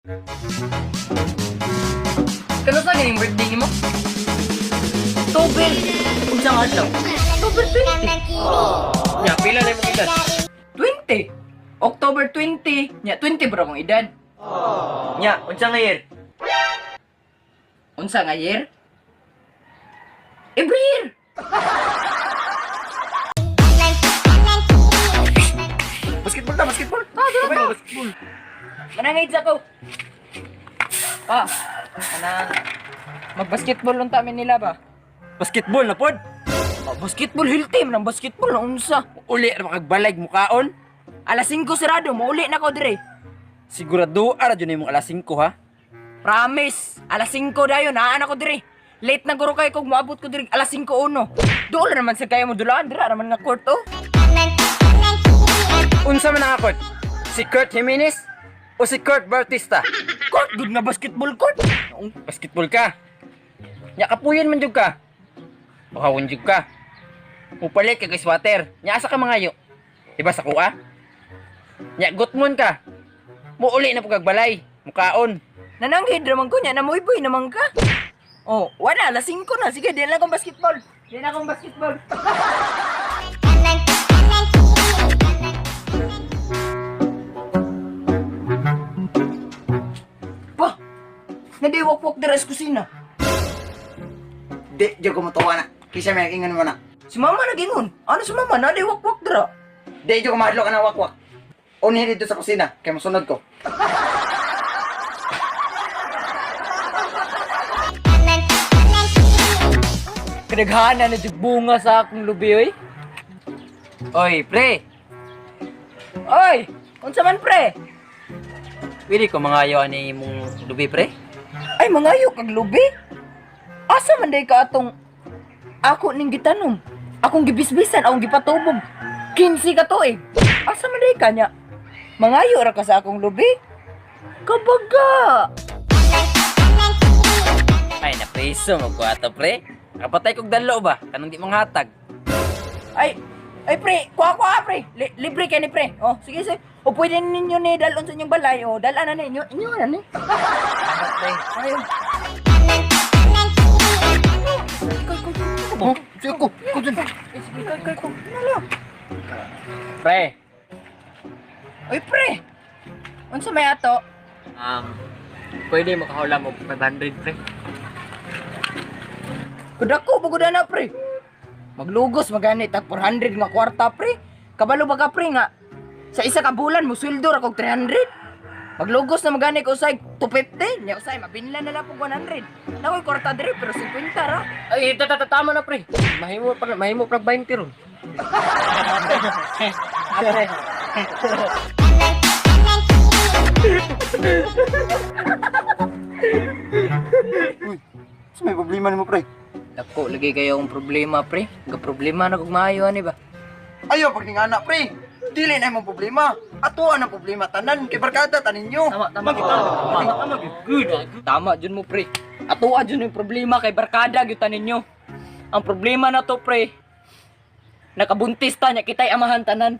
Kano sa ganing birthday mo? October. Unsa nga adlaw? October 20. Nya pila na imong edad? 20. October 20. Nya 20 bro akong edad. Nya unsa nga year? Unsa nga year? Every year. Basketball ta, basketball. Basketball. Manangid sa ko. Kanang mag-basketball lang tamin nila ba? Basketball na pod. Basketball hill team ng basketball na unsa? Uli ra makagbalag mukaon. Alas 5 sirado, mauli na ko dire. Sigurado ara jud imong alas 5 ha. Promise, alas 5 dayon, naan ako dire. Late na guro kay kog moabot ko dire alas 5:01. Dool naman sa kaya mo dulaan dira naman nga court oh. Unsa man ang akot? Si Kurt Jimenez o si Kurt Bautista? Court good na basketball court. Basketball ka. Nya kapuyan man jud ka. Pakawon jud ka. Upalit ka kay swatter. Nya asa ka mangayo? Diba sa kuha? Nya gutmon ka. Muuli na pagbalay, mukaon. Nananghid naman ko nya, namoyboy naman ka. Oh, wala, alas 5 na. Sige, di na akong basketball. Di na akong basketball. Pa, nadiwak-wak dira sa kusina. Di, di ko matuwa na. Kisa may nakingan mo na. Si mama nagingon. Ano si mama? Nadiwak-wak dira. Di, di ko mahadlo ka ng wakwak. Unihin dito sa kusina, kaya masunod ko. Kadaghana na jud bunga sa akong lubi, oy. Oy, pre. Oy, unsa man pre? Pili ko mangayo ani imong lubi, pre. Ay, mangayo kag lubi. Asa man day ka atong ako ning gitanom. Akong gibisbisan, akong gipatubog. 15 ka to eh. Asa man day ka nya? Mangayo ra ka sa akong lubi? Kabaga. Ay, napriso magkuato, pre. Kapatay kog dalo ba? Kanang di manghatag. Ay, pre, kuha pre. Libre kay ni pre. Oh, sige sige. O pwede ninyo ni dalon sa inyong balay. O, dalan na ninyo. Inyo na ni. Salamat, pre. Ayun. Oh, sige ko. Sige ko. Pre. Oy, pre. Unsa may ato? Pwede makahula mo 500, pre. Kudako baguda na pre. Maglugos magani tag 400 nga kwarta pre. Kabalo ba ka pre nga sa isa ka bulan mo sweldo ra kog 300. Maglugos na magani ko usay 250. Nya usay mabinlan na lang pog 100. Nakoy kwarta dire pero 50 ra. Ay, tama na, pre. Mahimo pra 20 ron. Ate. Uy, sa may problema ni mo, pre? Dako lagi kayo ang problema pre. Ga problema na kog maayo ani ba? Ayaw, pag anak, pre. Dili na imong problema. Ato ang problema tanan kay barkada tanin nyo. Tama, good. Tama jud mo pre. Atoa jud yung problema kay barkada gyud ninyo. Ang problema na to pre. Nakabuntis ta nya kitay amahan tanan.